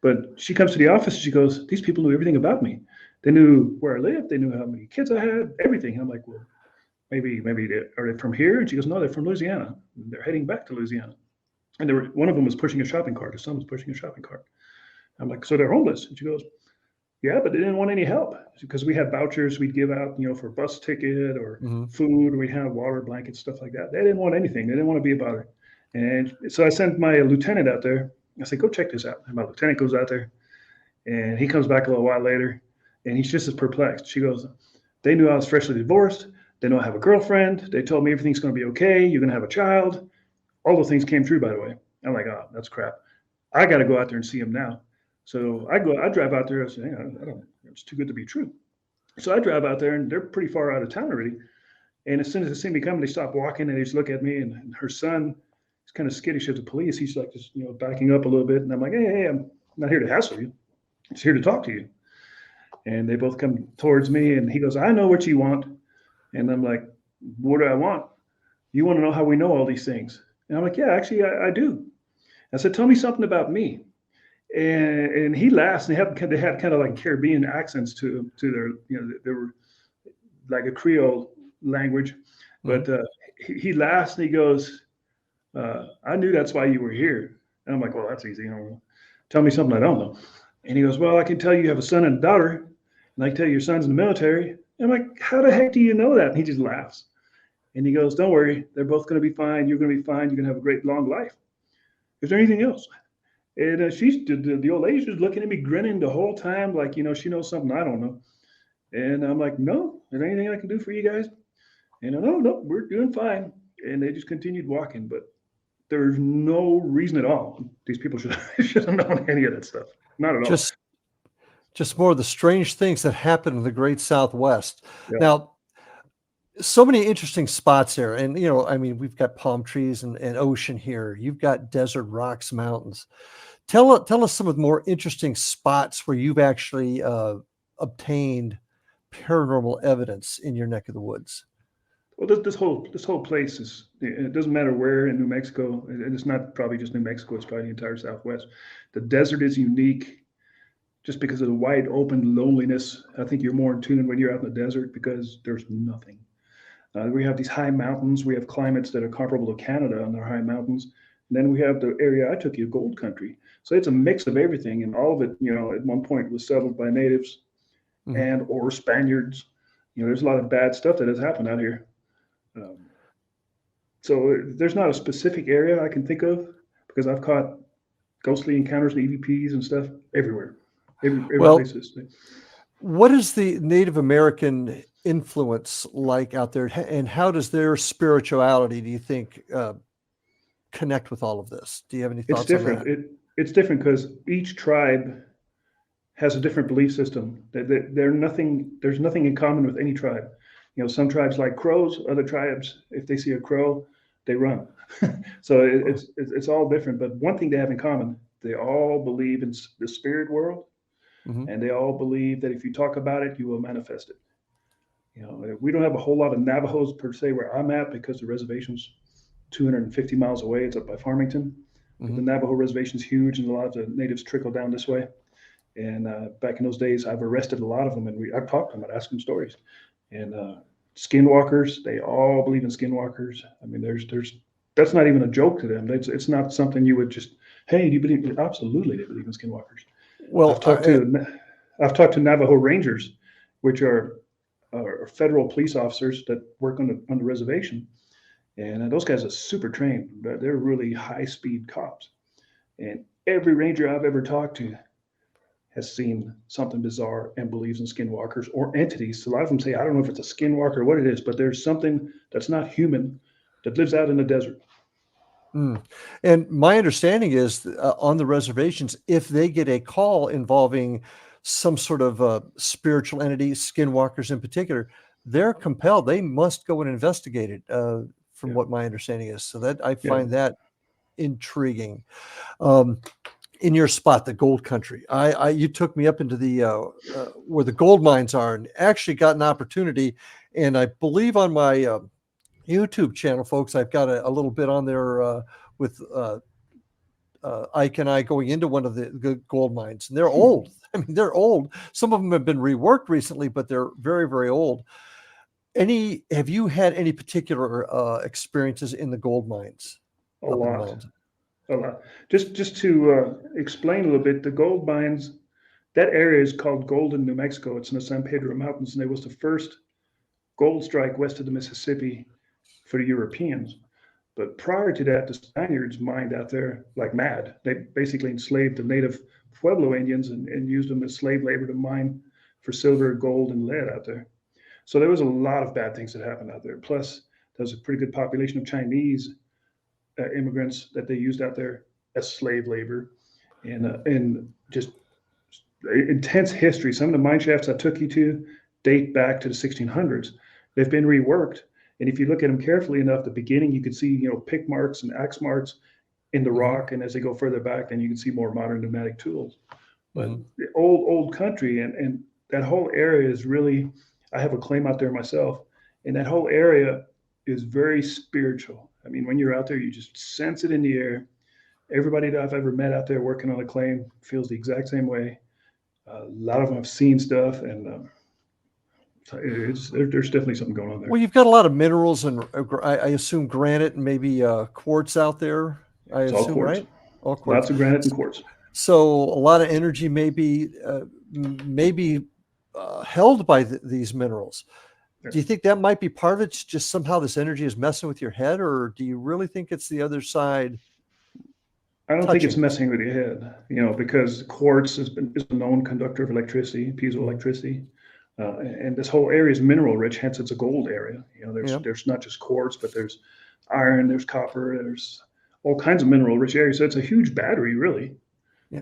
But she comes to the office, and she goes, "These people knew everything about me. They knew where I lived. They knew how many kids I had, everything." I'm like, "Well, maybe are they from here?" And she goes, "No, they're from Louisiana. They're heading back to Louisiana." And one of them was pushing a shopping cart. His son was pushing a shopping cart. I'm like, "So they're homeless?" And she goes, "Yeah, but they didn't want any help because we had vouchers we'd give out, for bus ticket or food. We have water, blankets, stuff like that. They didn't want anything. They didn't want to be a bother." And so I sent my lieutenant out there. I said, "Go check this out." And my lieutenant goes out there, and he comes back a little while later, and he's just as perplexed. She goes, "They knew I was freshly divorced. They know I have a girlfriend. They told me everything's going to be okay. You're going to have a child." All those things came true, by the way. I'm like, "Oh, that's crap. I got to go out there and see him now." So I drive out there. I say, it's too good to be true. So I drive out there, and they're pretty far out of town already. And as soon as they see me coming, they stop walking, and they just look at me. And her son is kind of skittish of the police. He's like, just backing up a little bit. And I'm like, "Hey, I'm not here to hassle you. I'm just here to talk to you." And they both come towards me, and he goes, "I know what you want." And I'm like, "What do I want?" "You want to know how we know all these things?" And I'm like, "Yeah, actually, I do." I said, "Tell me something about me." And he laughs, and they had kind of like Caribbean accents to their, they were like a Creole language. But he laughs, and he goes, "I knew that's why you were here." And I'm like, "Well, that's easy. Tell me something I don't know." And he goes, "Well, I can tell you have a son and a daughter, and I can tell you your son's in the military." And I'm like, "How the heck do you know that?" And he just laughs. And he goes, "Don't worry, they're both going to be fine. You're going to be fine. You're going to have a great long life. Is there anything else?" And the old lady's just looking at me, grinning the whole time, like she knows something I don't know. And I'm like, "No, is there anything I can do for you guys?" And no, we're doing fine. And they just continued walking, but there's no reason at all. These people should should have known any of that stuff. Not at all. Just more of the strange things that happen in the Great Southwest. Yeah. Now, so many interesting spots there. And, you know, I mean, we've got palm trees and ocean here. You've got desert, rocks, mountains. Tell us some of the more interesting spots where you've actually obtained paranormal evidence in your neck of the woods. Well, this whole place is, it doesn't matter where in New Mexico, and it's not probably just New Mexico, it's probably the entire Southwest. The desert is unique just because of the wide open loneliness. I think you're more in tune when you're out in the desert because there's nothing. We have these high mountains. We have climates that are comparable to Canada on their high mountains. And then we have the area I took you, gold country. So it's a mix of everything. And all of it, you know, at one point was settled by natives and or Spaniards. You know, there's a lot of bad stuff that has happened out here. So there's not a specific area I can think of because I've caught ghostly encounters and EVPs and stuff everywhere. Every place. What is the Native American influence like out there, and how does their spirituality, do you think, connect with all of this? Do you have any thoughts on that? It's different because each tribe has a different belief system. There's nothing in common with any tribe. You know, some tribes like crows. Other tribes, if they see a crow, they run. So it's all different. But one thing they have in common: they all believe in the spirit world, and they all believe that if you talk about it, you will manifest it. You know, we don't have a whole lot of Navajos per se where I'm at because the reservation's 250 miles away. It's up by Farmington. The Navajo reservation is huge, and a lot of the natives trickle down this way. And back in those days, I've arrested a lot of them, and I've talked to them, I'd ask them stories. And skinwalkers, they all believe in skinwalkers. I mean, that's not even a joke to them. It's not something you would just, hey, do you believe? Absolutely, they believe in skinwalkers. Well, I've talked to Navajo Rangers, which are federal police officers that work on the reservation, and those guys are super trained. They're really high speed cops, and every ranger I've ever talked to has seen something bizarre and believes in skinwalkers or entities. So a lot of them say, I don't know if it's a skinwalker or what it is, but there's something that's not human that lives out in the desert. And my understanding is on the reservations, if they get a call involving some sort of spiritual entity, skinwalkers in particular, they're compelled, they must go and investigate it, from what my understanding is. So that I find that intriguing. In your spot, the gold country, you took me up into the where the gold mines are, and actually got an opportunity. And I believe on my YouTube channel, folks, I've got a little bit on there with Ike and I going into one of the gold mines, and they're old. I mean, they're old. Some of them have been reworked recently, but they're very, very old. Have you had any particular experiences in the gold mines? A lot. Just to explain a little bit, the gold mines, that area is called Golden, New Mexico. It's in the San Pedro Mountains, and it was the first gold strike west of the Mississippi for the Europeans. But prior to that, the Spaniards mined out there like mad. They basically enslaved the native Pueblo Indians and used them as slave labor to mine for silver, gold, and lead out there. So there was a lot of bad things that happened out there. Plus, there was a pretty good population of Chinese immigrants that they used out there as slave labor, and just intense history. Some of the mine shafts I took you to date back to the 1600s. They've been reworked, and if you look at them carefully enough, the beginning you can see, you know, pick marks and axe marks in the rock, and as they go further back, then you can see more modern pneumatic tools. But the old country and that whole area is really, I have a claim out there myself, and that whole area is very spiritual. I mean, when you're out there, you just sense it in the air. Everybody that I've ever met out there working on a claim feels the exact same way. A lot of them have seen stuff, and there's definitely something going on there. Well, you've got a lot of minerals, and I assume granite and maybe quartz out there. It's all quartz. Right? All quartz. Lots of granite and quartz. So a lot of energy may be held by these minerals. Do you think that might be part of it? Just somehow this energy is messing with your head, or do you really think it's the other side? I don't think it's messing with your head, you know, because quartz is a known conductor of electricity, piezoelectricity. And this whole area is mineral rich, hence it's a gold area. Yeah. There's not just quartz, but there's iron, there's copper, there's all kinds of mineral rich areas. So it's a huge battery, really,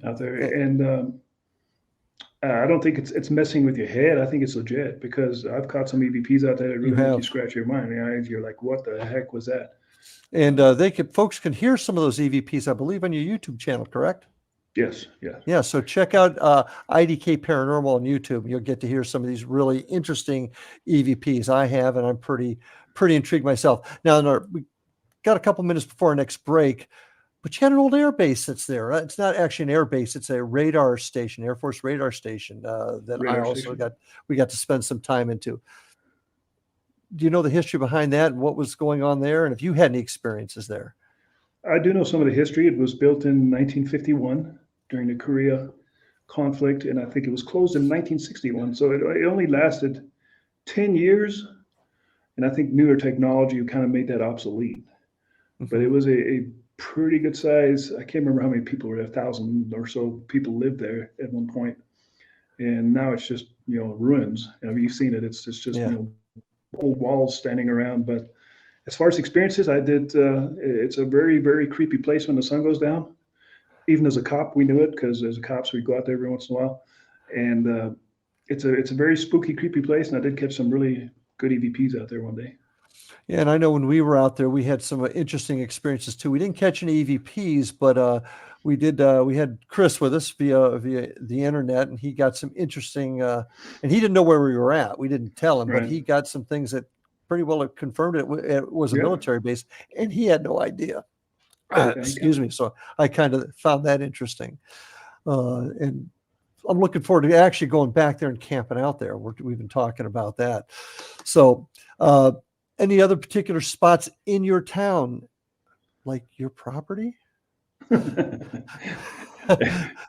out there. And I don't think it's messing with your head. I think it's legit, because I've caught some EVPs out there that really make you scratch your mind. You're like, what the heck was that? And folks can hear some of those EVPs, I believe, on your YouTube channel, correct? Yes. Yeah. Yeah. So check out IDK Paranormal on YouTube. You'll get to hear some of these really interesting EVPs I have, and I'm pretty intrigued myself. Now, we got a couple minutes before our next break, but you had an old air base that's there. Right? It's not actually an air base; it's a radar station, Air Force radar station we got to spend some time into. Do you know the history behind that and what was going on there, and if you had any experiences there? I do know some of the history. It was built in 1951 during the Korea conflict, and I think it was closed in 1961. So it only lasted 10 years, and I think newer technology kind of made that obsolete. But it was a pretty good size. I can't remember how many people were there. 1,000 or so people lived there at one point, and now it's just ruins. You've seen it. It's just old walls standing around. But as far as experiences, I did. It's a very, very creepy place when the sun goes down. Even as a cop, we knew it, because as a cops, we go out there every once in a while, and it's a very spooky, creepy place. And I did catch some really good EVPs out there one day. Yeah, and I know when we were out there, we had some interesting experiences too. We didn't catch any EVPs, but we did. We had Chris with us via the internet, and he got some interesting. And he didn't know where we were at. We didn't tell him, but he got some things that pretty well confirmed it was a military base, and he had no idea. Excuse me. So I kind of found that interesting, and I'm looking forward to actually going back there and camping out there. We've been talking about that. So, any other particular spots in your town, like your property? This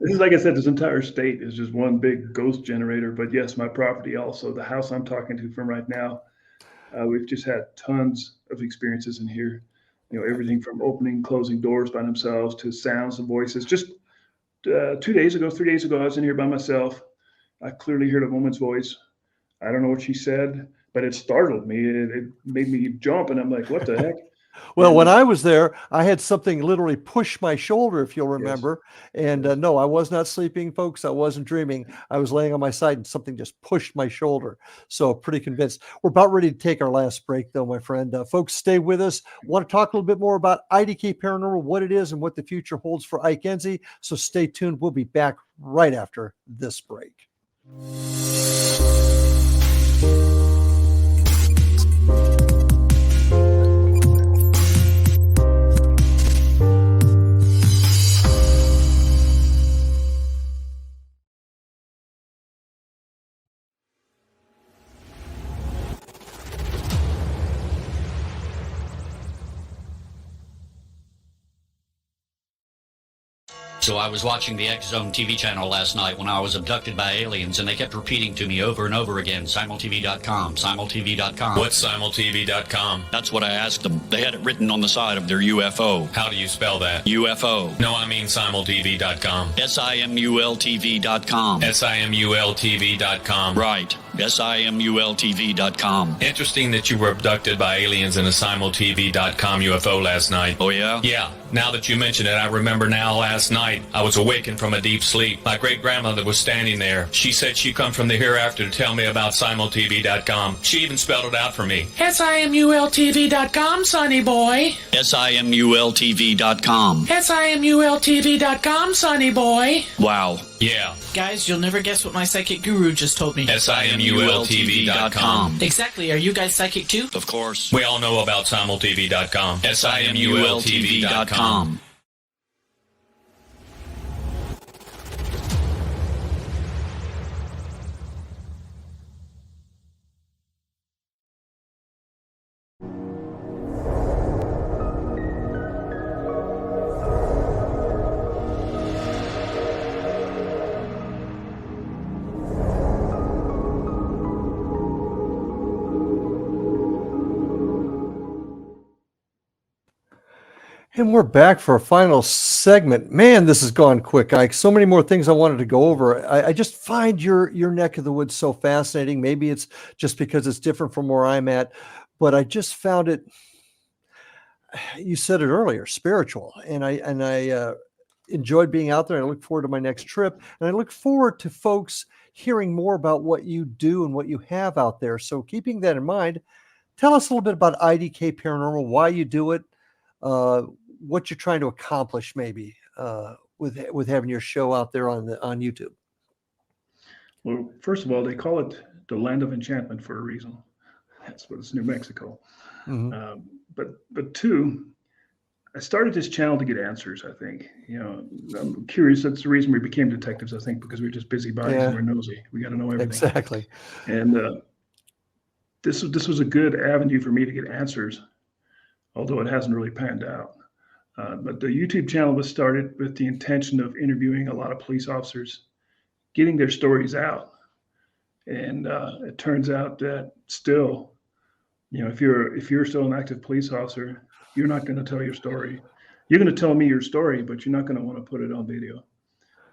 is, like I said, this entire state is just one big ghost generator. But yes, my property also. The house I'm talking to from right now, we've just had tons of experiences in here. Everything from opening, closing doors by themselves to sounds and voices. Just 3 days ago, I was in here by myself. I clearly heard a woman's voice. I don't know what she said, but it startled me. It made me jump, and I'm like, what the heck? Well, when I was there, I had something literally push my shoulder, if you'll remember. Yes. And no, I was not sleeping, folks. I wasn't dreaming. I was laying on my side, and something just pushed my shoulder. So pretty convinced. We're about ready to take our last break, though, my friend. Folks, stay with us. Want to talk a little bit more about IDK Paranormal, what it is, and what the future holds for Ike Ensey. So stay tuned. We'll be back right after this break. So I was watching the X Zone TV channel last night when I was abducted by aliens, and they kept repeating to me over and over again, simultv.com, simultv.com. What's simultv.com? That's what I asked them. They had it written on the side of their UFO. How do you spell that? UFO. No, I mean simultv.com. simultv.com. simultv.com. Right. simultv.com. Interesting that you were abducted by aliens in a simultv.com UFO last night. Oh, yeah? Yeah. Now that you mention it, I remember now last night I was awakened from a deep sleep. My great-grandmother was standing there. She said she'd come from the hereafter to tell me about simultv.com. She even spelled it out for me. simultv.com, sonny boy. simultv.com. simultv.com, sonny boy. Wow. Yeah. Guys, you'll never guess what my psychic guru just told me. simultv.com. Exactly. Are you guys psychic too? Of course. We all know about simultv.com. simultv.com. And we're back for a final segment. Man, this has gone quick, Ike. So many more things I wanted to go over. I just find your neck of the woods so fascinating. Maybe it's just because it's different from where I'm at, but I just found it. You said it earlier, spiritual, and I enjoyed being out there. I look forward to my next trip, and I look forward to folks hearing more about what you do and what you have out there. So, keeping that in mind, tell us a little bit about IDK Paranormal, why you do it, uh, what you're trying to accomplish, maybe with having your show out there on YouTube. Well, first of all, they call it the land of enchantment for a reason. That's what it's New Mexico. Mhm. But two, I started this channel to get answers. I think, I'm curious. That's the reason we became detectives. I think because we're just busybodies Yeah. and we're nosy. We got to know everything. Exactly. And this was a good avenue for me to get answers, although it hasn't really panned out. But the YouTube channel was started with the intention of interviewing a lot of police officers, getting their stories out. And it turns out that still, if you're still an active police officer, you're not going to tell your story. You're going to tell me your story, but you're not going to want to put it on video,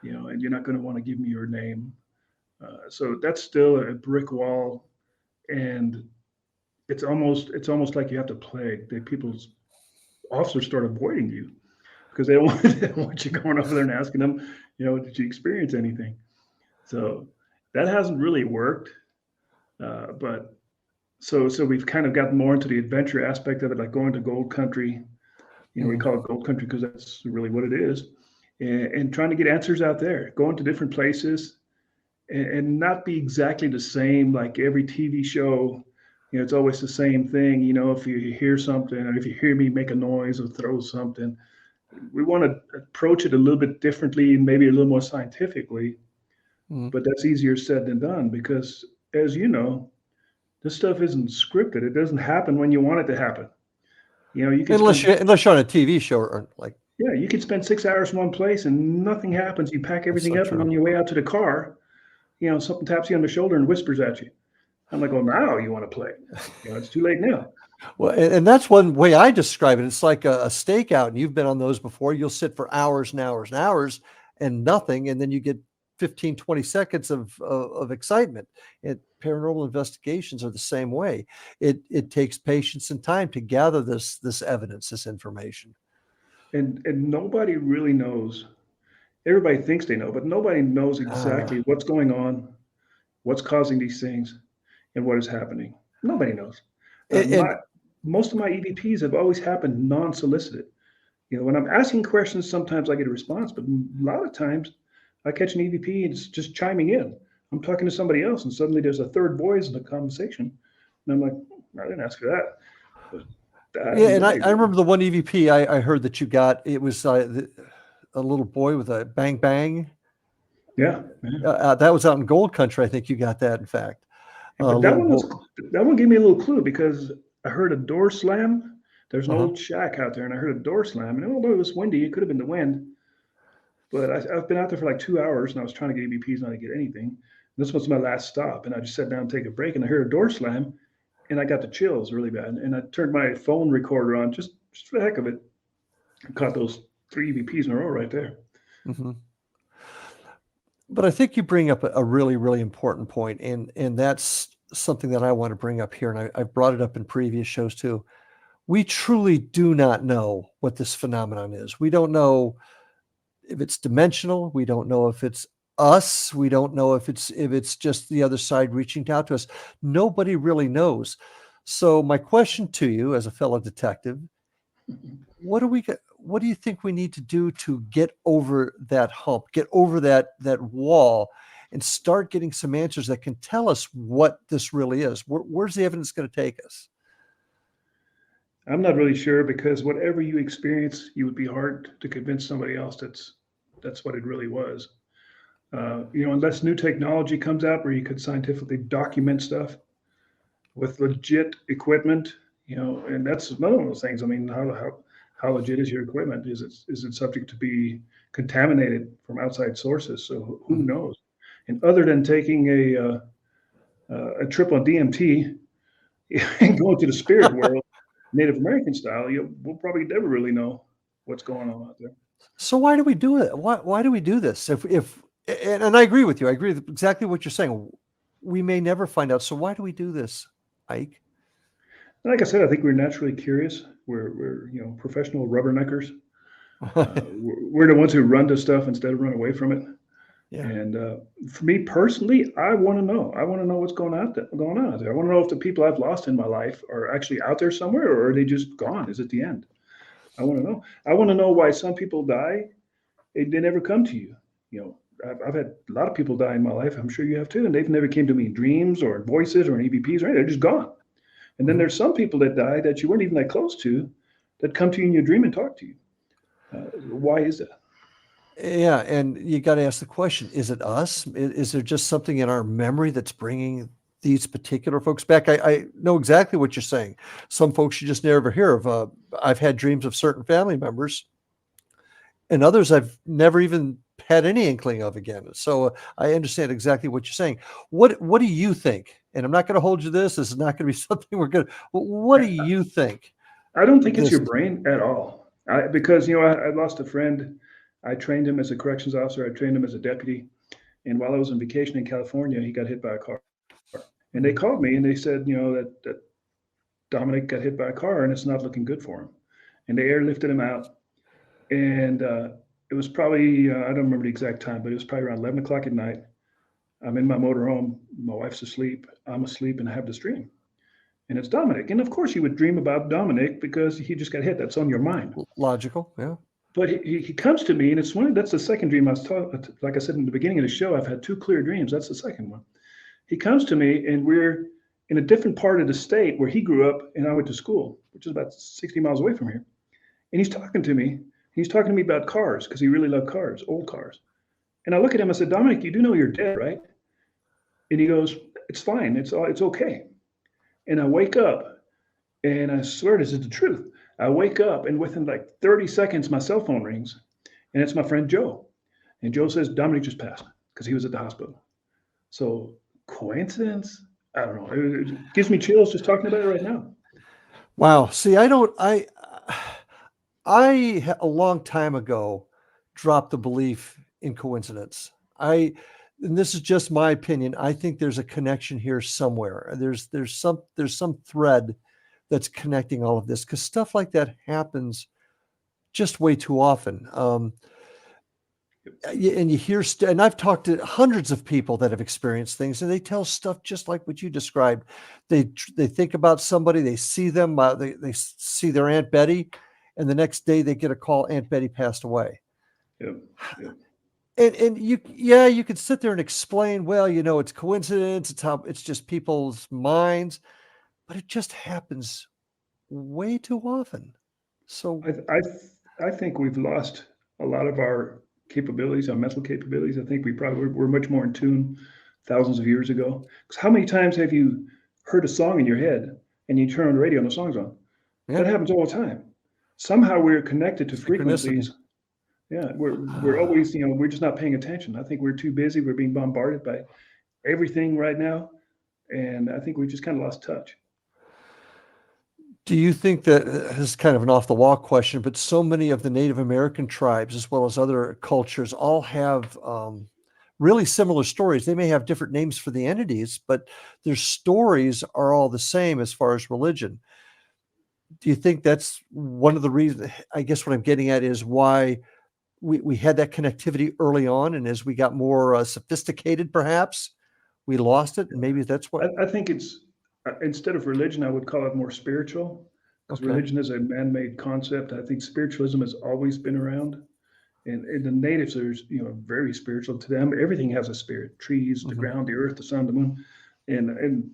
and you're not going to want to give me your name. So that's still a brick wall, and it's almost like you have to plague the people's officers start avoiding you because they don't want you going over there and asking them, did you experience anything? So that hasn't really worked. But so we've kind of gotten more into the adventure aspect of it, like going to gold country. We call it gold country because that's really what it is, and trying to get answers out there, going to different places, and not be exactly the same like every TV show. It's always the same thing. If you hear something, or if you hear me make a noise or throw something, we want to approach it a little bit differently and maybe a little more scientifically. But that's easier said than done because, as you know, this stuff isn't scripted. It doesn't happen when you want it to happen. You can Unless you're on a TV show or like. Yeah, you could spend 6 hours in one place and nothing happens. You pack everything so up, and true. on your way out to the car, something taps you on the shoulder and whispers at you. I'm like, well, now you want to play. It's too late now. Well, and that's one way I describe it. It's like a stakeout, and you've been on those before. You'll sit for hours and hours and hours and nothing, and then you get 15, 20 seconds of excitement. And paranormal investigations are the same way. It takes patience and time to gather this evidence, this information. And nobody really knows. Everybody thinks they know, but nobody knows exactly what's going on, what's causing these things, and what is happening. Nobody knows. Most of my EVPs have always happened non-solicited. When I'm asking questions, sometimes I get a response, but a lot of times I catch an EVP and it's just chiming in. I'm talking to somebody else, and suddenly there's a third voice in the conversation, and I'm like, I didn't ask for that. But Yeah, and I remember the one EVP I heard that you got. It was a little boy with a bang bang. Yeah. That was out in Gold Country. I think you got that. In fact, But that one gave me a little clue because I heard a door slam. There's an old shack out there, and I heard a door slam. And although it was windy, it could have been the wind. But I've been out there for like 2 hours, and I was trying to get EVPs, not to get anything. This was my last stop, and I just sat down and take a break, and I heard a door slam, and I got the chills really bad. And I turned my phone recorder on just for the heck of it. I caught those 3 EVPs in a row right there. Mm-hmm. But I think you bring up a really, really important point, and that's something that I want to bring up here, and I've brought it up in previous shows too. We truly do not know what this phenomenon is. We don't know if it's dimensional. We don't know if it's us. We don't know if it's just the other side reaching out to us. Nobody really knows. So my question to you as a fellow detective, what do you think we need to do to get over that hump, get over that wall, and start getting some answers that can tell us what this really is? Where's the evidence going to take us? I'm not really sure because whatever you experience, you would be hard to convince somebody else that's what it really was. Unless new technology comes out where you could scientifically document stuff with legit equipment, and that's another one of those things. I mean, how legit is your equipment? Is it subject to be contaminated from outside sources? So who knows? And other than taking a trip on DMT and going to the spirit world, Native American style, we'll probably never really know what's going on out there. So why do we do it? Why do we do this? And I agree with you. I agree with exactly what you're saying. We may never find out. So why do we do this, Ike? Like I said, I think we're naturally curious. We're professional rubberneckers. We're the ones who run to stuff instead of run away from it. Yeah. And for me personally, I want to know. I want to know what's going on out there. I want to know if the people I've lost in my life are actually out there somewhere, or are they just gone? Is it the end? I want to know. I want to know why some people die. They never come to you. I've had a lot of people die in my life. I'm sure you have too, and they've never came to me in dreams or in voices or in EVPs or anything. They're just gone. And then there's some people that die that you weren't even that close to, that come to you in your dream and talk to you. Why is that? Yeah, and you got to ask the question: is it us? Is there just something in our memory that's bringing these particular folks back? I know exactly what you're saying. Some folks you just never hear of. I've had dreams of certain family members, and others I've never even had any inkling of again. So I understand exactly what you're saying. What do you think? And I'm not going to hold you this. This is not going to be something we're good. What do you think? I don't think it's your brain at all. Because I lost a friend. I trained him as a corrections officer. I trained him as a deputy. And while I was on vacation in California, he got hit by a car. And they called me and they said, that Dominic got hit by a car and it's not looking good for him. And they airlifted him out. And it was probably, I don't remember the exact time, but it was probably around 11 o'clock at night. I'm in my motorhome. My wife's asleep. I'm asleep and I have this dream. And it's Dominic. And of course you would dream about Dominic because he just got hit. That's on your mind. Logical, yeah. But he comes to me, and that's the second dream I was talking. Like I said in the beginning of the show, I've had two clear dreams. That's the second one. He comes to me, and we're in a different part of the state where he grew up, and I went to school, which is about 60 miles away from here. And he's talking to me. He's talking to me about cars because he really loved cars, old cars. And I look at him. I said, Dominic, you do know you're dead, right? And he goes, it's fine. It's okay. And I wake up, and I swear this is the truth. I wake up, and within like 30 seconds, my cell phone rings, and it's my friend Joe. And Joe says, Dominic just passed because he was at the hospital. So coincidence? I don't know. It gives me chills just talking about it right now. Wow. See, I a long time ago dropped the belief in coincidence. And this is just my opinion. I think there's a connection here somewhere. There's some thread that's connecting all of this, because stuff like that happens just way too often. And you hear, and I've talked to hundreds of people that have experienced things, and they tell stuff just like what you described. They think about somebody, they see them, they see their Aunt Betty, and the next day they get a call, Aunt Betty passed away. Yeah. And you could sit there and explain, well, it's coincidence, it's just people's minds. But it just happens way too often. So I think we've lost a lot of our capabilities, our mental capabilities. I think we're much more in tune thousands of years ago. Because how many times have you heard a song in your head and you turn on the radio and the song's on? Yeah. That happens all the time. Somehow we're connected to frequencies. Yeah, we're always, we're just not paying attention. I think we're too busy. We're being bombarded by everything right now. And I think we just kind of lost touch. Do you think that, this is kind of an off-the-wall question, but so many of the Native American tribes, as well as other cultures, all have really similar stories? They may have different names for the entities, but their stories are all the same as far as religion. Do you think that's one of the reasons? I guess what I'm getting at is why we had that connectivity early on, and as we got more sophisticated, perhaps we lost it, and maybe that's what I think it's. Instead of religion, I would call it more spiritual, because religion is a man-made concept. I think spiritualism has always been around, and the natives are, very spiritual. To them, everything has a spirit: trees, the ground, the earth, the sun, the moon, and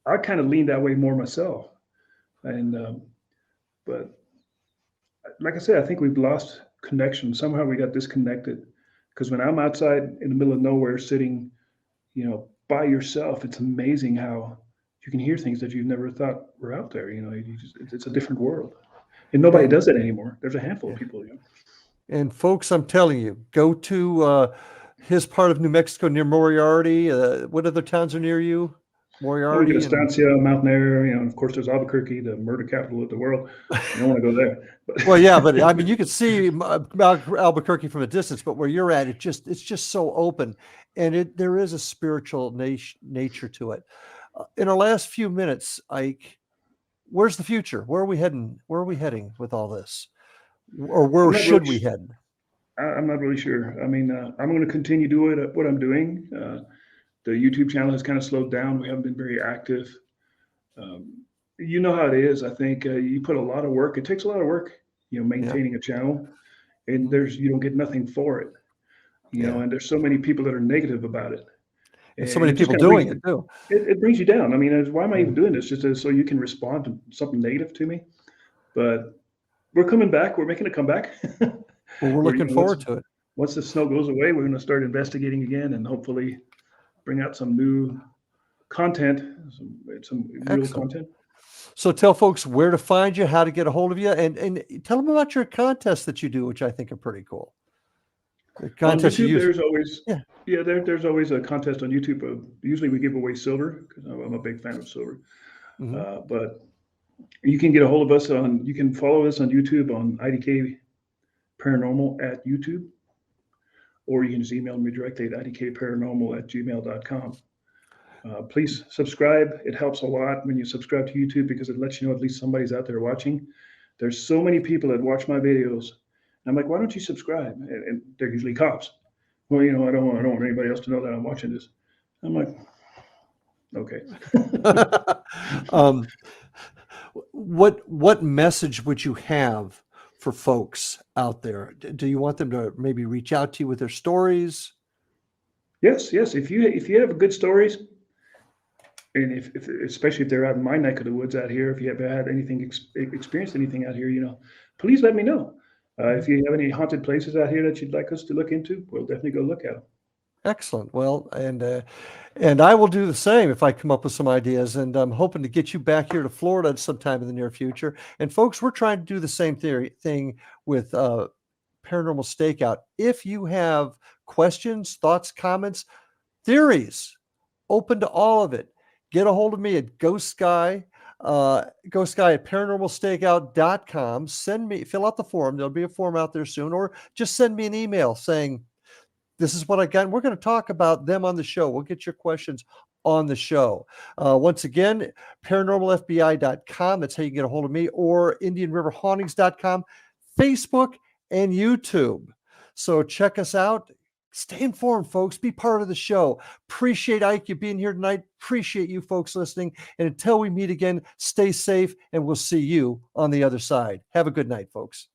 I kind of lean that way more myself. And but like I said, I think we've lost connection. Somehow we got disconnected, because when I'm outside in the middle of nowhere, sitting, by yourself, it's amazing how you can hear things that you've never thought were out there. It's a different world, and nobody does it anymore. There's a handful of people. And folks, I'm telling you, go to his part of New Mexico near Moriarty. What other towns are near you? We Moriarty. get Estancia, Mountain Air, you know, and of course there's Albuquerque, the murder capital of the world. You don't want to go there. Well, yeah, but I mean, you can see Albuquerque from a distance, but where you're at, it's just so open, and there is a spiritual nature to it. In our last few minutes, Ike, where's the future? Where are we heading? Where are we heading with all this, or where should we head? I'm not really sure. I mean, I'm going to continue doing what I'm doing. The YouTube channel has kind of slowed down. We haven't been very active. You know how it is. I think you put a lot of work. It takes a lot of work, you know, maintaining a channel, and you don't get nothing for it, you know. And there's so many people that are negative about it, and so many people doing it too. It brings you down. I mean, why am I even doing this? Just so you can respond to something negative to me. But we're coming back. We're making a comeback. Well, we're looking forward to it. Once the snow goes away, we're going to start investigating again, and hopefully bring out some new content, some real content. So tell folks where to find you, how to get a hold of you, and tell them about your contests that you do, which I think are pretty cool. The contest on YouTube, there's always there's always a contest on YouTube. Usually we give away silver because I'm a big fan of silver. But you can get a hold of us you can follow us on YouTube on IDK Paranormal at YouTube, or you can just email me directly at idkparanormal@gmail.com. Please subscribe. It helps a lot when you subscribe to YouTube because it lets you know at least somebody's out there watching. There's so many people that watch my videos. And I'm like, why don't you subscribe? And they're usually cops. Well, you know, I don't want anybody else to know that I'm watching this. I'm like, okay. What message would you have for folks out there? Do you want them to maybe reach out to you with their stories? Yes. If you have good stories, and if especially if they're out in my neck of the woods out here, if you have had anything experienced anything out here, you know, please let me know. If you have any haunted places out here that you'd like us to look into, we'll definitely go look at them. Excellent. Well, and I will do the same if I come up with some ideas, and I'm hoping to get you back here to Florida sometime in the near future. And folks, we're trying to do the same thing with Paranormal Stakeout. If you have questions, thoughts, comments, theories, open to all of it. Get a hold of me at Ghost Guy at paranormalstakeout.com. Fill out the form. There'll be a form out there soon, or just send me an email saying, this is what I got. And we're going to talk about them on the show. We'll get your questions on the show. Once again, paranormalfbi.com. That's how you can get a hold of me, or IndianRiverHauntings.com, Facebook, and YouTube. So check us out. Stay informed, folks. Be part of the show. Appreciate Ike, you being here tonight. Appreciate you folks listening. And until we meet again, stay safe, and we'll see you on the other side. Have a good night, folks.